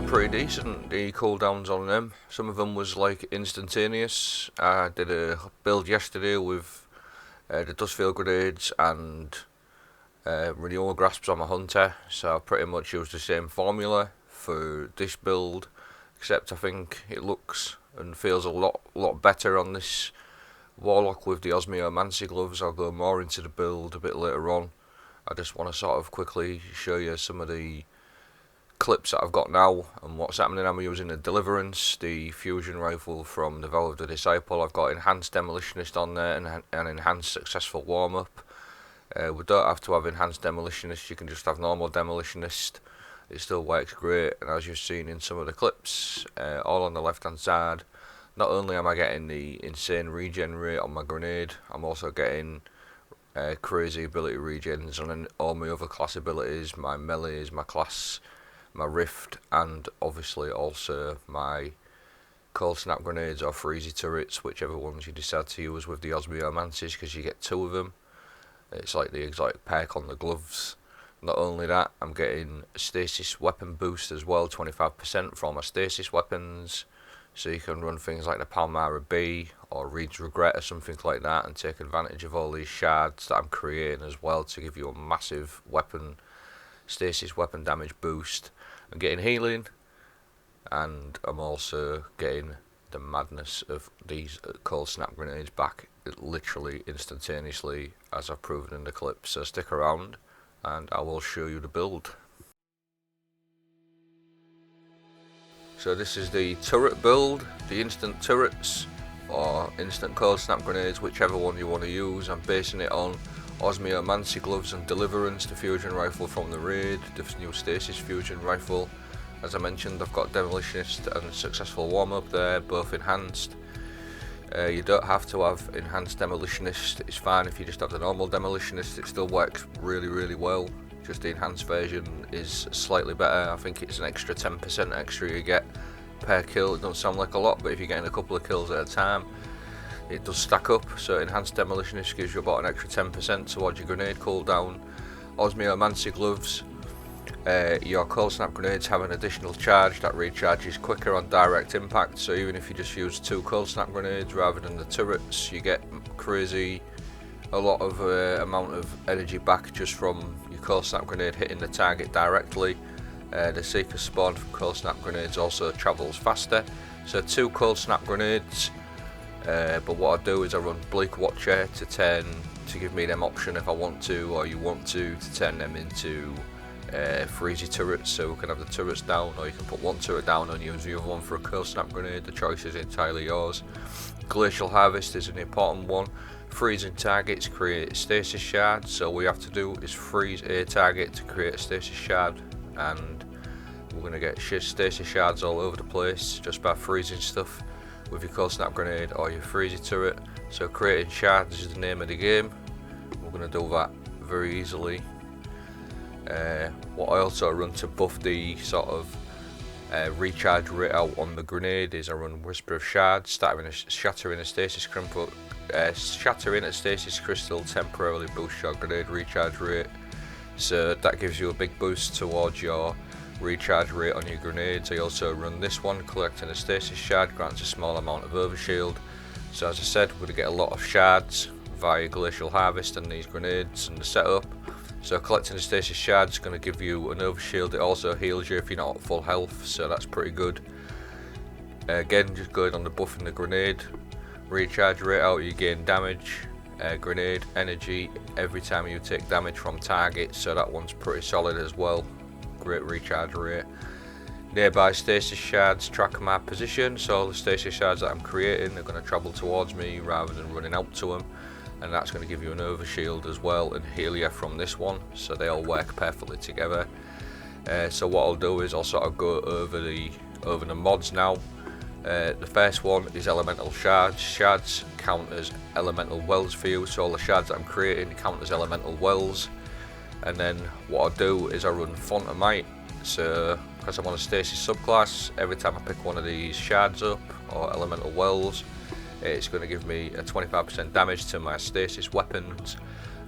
pretty decent, the cooldowns on them. Some of them was like instantaneous. I did a build yesterday with the dustfield grenades and renewal grasps on my hunter, so I pretty much used the same formula for this build, except I think it looks and feels a lot better on this warlock with the Osmiomancy gloves. I'll go more into the build a bit later on. I just want to sort of quickly show you some of the clips that I've got now and what's happening. I'm using the Deliverance, the fusion rifle from the Vow of the Disciple. I've got Enhanced Demolitionist on there and an Enhanced Successful Warm-Up. We don't have to have Enhanced Demolitionist, you can just have normal Demolitionist. It still works great, and as you've seen in some of the clips, all on the left hand side, not only am I getting the insane regen rate on my grenade, I'm also getting crazy ability regens on all my other class abilities, my melees, my class, my rift, and obviously also my cold snap grenades or freezy turrets, whichever ones you decide to use with the Osmiomancies, because you get 2 of them. It's like the exotic perk on the gloves. Not only that, I'm getting a stasis weapon boost as well, 25% for all my stasis weapons, so you can run things like the Palmyra B or Reed's Regret or something like that and take advantage of all these shards that I'm creating as well to give you a massive weapon, stasis weapon damage boost. I'm getting healing, and I'm also getting the madness of these cold snap grenades back literally instantaneously, as I've proven in the clip. So stick around and I will show you the build. So this is the turret build, the instant turrets or instant cold snap grenades, whichever one you want to use. I'm basing it on Osmiomancy gloves and Deliverance, the fusion rifle from the raid, the new stasis fusion rifle. As I mentioned, I've got Demolitionist and Successful Warm-Up there, both enhanced. You don't have to have Enhanced Demolitionist, it's fine if you just have the normal Demolitionist, it still works really well. Just the enhanced version is slightly better. I think it's an extra 10% extra you get per kill. It doesn't sound like a lot, but if you're getting a couple of kills at a time, it does stack up. So Enhanced Demolitionist gives you about an extra 10% towards your grenade cooldown. Osmiomancy gloves, your cold snap grenades have an additional charge that recharges quicker on direct impact, so even if you just use 2 cold snap grenades rather than the turrets, you get a lot of amount of energy back just from your cold snap grenade hitting the target directly. The Seeker spawn from cold snap grenades also travels faster, so 2 cold snap grenades, but what I do is I run Bleak Watcher to give me them option if I want to, or you want to turn them into freezy turrets, so we can have the turrets down, or you can put 1 turret down and use the other one for a cold snap grenade. The choice is entirely yours. Glacial Harvest is an important one. Freezing targets create stasis shards, so all we have to do is freeze a target to create a stasis shard, and we're going to get stasis shards all over the place just by freezing stuff with your cold snap grenade or your freezy turret. So creating shards is the name of the game. We're going to do that very easily. What I also run to buff the sort of recharge rate out on the grenade is I run Whisper of Shards, shattering a stasis crystal temporarily boosts your grenade recharge rate, so that gives you a big boost towards your recharge rate on your grenades. I also run this one, collecting a stasis shard grants a small amount of overshield, so as I said, we're going to get a lot of shards via Glacial Harvest and these grenades and the setup. So collecting the stasis shard is going to give you an overshield. It also heals you if you're not at full health, so that's pretty good. Again, just going on the buffing the grenade, recharge rate out, you gain damage, grenade energy every time you take damage from target, so that one's pretty solid as well. Great recharge rate. Nearby stasis shards track my position, so all the stasis shards that I'm creating are going to travel towards me rather than running out to them, and that's going to give you an overshield as well and heal you from this one, so they all work perfectly together. So what I'll do is I'll sort of go over the mods now. The first one is elemental shards. Shards count as elemental wells for you, so all the shards that I'm creating count as elemental wells. And then what I'll do is I run Fontamite, so because I'm on a stasis subclass, every time I pick one of these shards up or elemental wells, it's going to give me a 25% damage to my stasis weapons.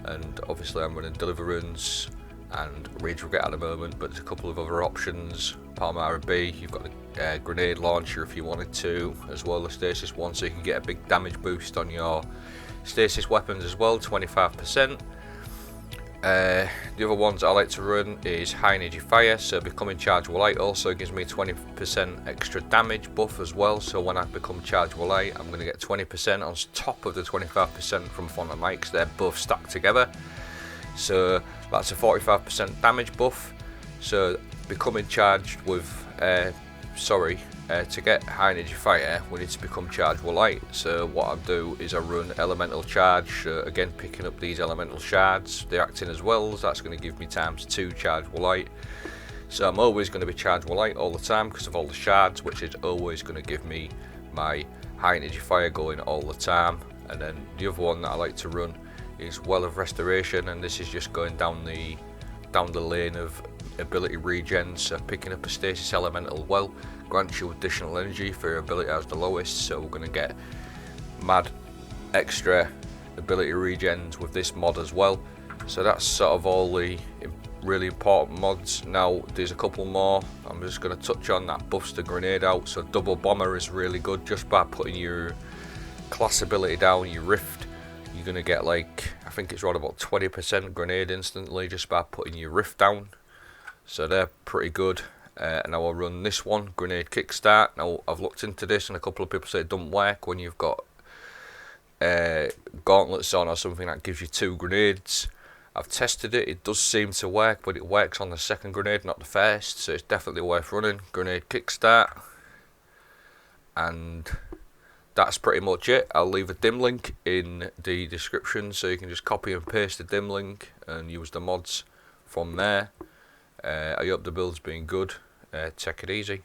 And obviously I'm running Deliverance, and Rage Regret at the moment, but there's a couple of other options. Palmyra B, you've got the grenade launcher if you wanted to, as well as stasis one, so you can get a big damage boost on your stasis weapons as well, 25%. The other ones I like to run is high energy fire, so becoming chargeable light also gives me 20% extra damage buff as well, so when I become chargeable light I'm going to get 20% on top of the 25% from Font of Mike's. They're both stacked together, so that's a 45% damage buff. So becoming charged with to get high energy fire we need to become chargeable light. So what I do is I run elemental charge, again picking up these elemental shards, they're acting as wells, that's going to give me ×2 chargeable light. So I'm always going to be chargeable light all the time because of all the shards, which is always going to give me my high energy fire going all the time. And then the other one that I like to run is Well of Restoration, and this is just going down the lane of ability regen. So picking up a stasis elemental well grants you additional energy for your ability as the lowest, so we're going to get mad extra ability regens with this mod as well. So that's sort of all the really important mods. Now there's a couple more I'm just going to touch on that buffs the grenade out. So double bomber is really good. Just by putting your class ability down, your rift, you're going to get like, I think it's around about 20% grenade instantly just by putting your rift down, so they're pretty good. Now I'll run this one, grenade kickstart. Now I've looked into this and a couple of people say it doesn't work when you've got gauntlets on or something that gives you 2 grenades. I've tested it, it does seem to work, but it works on the second grenade, not the first, so it's definitely worth running. Grenade kickstart, and that's pretty much it. I'll leave a dim link in the description so you can just copy and paste the dim link and use the mods from there. I hope the build's been good. Take it easy.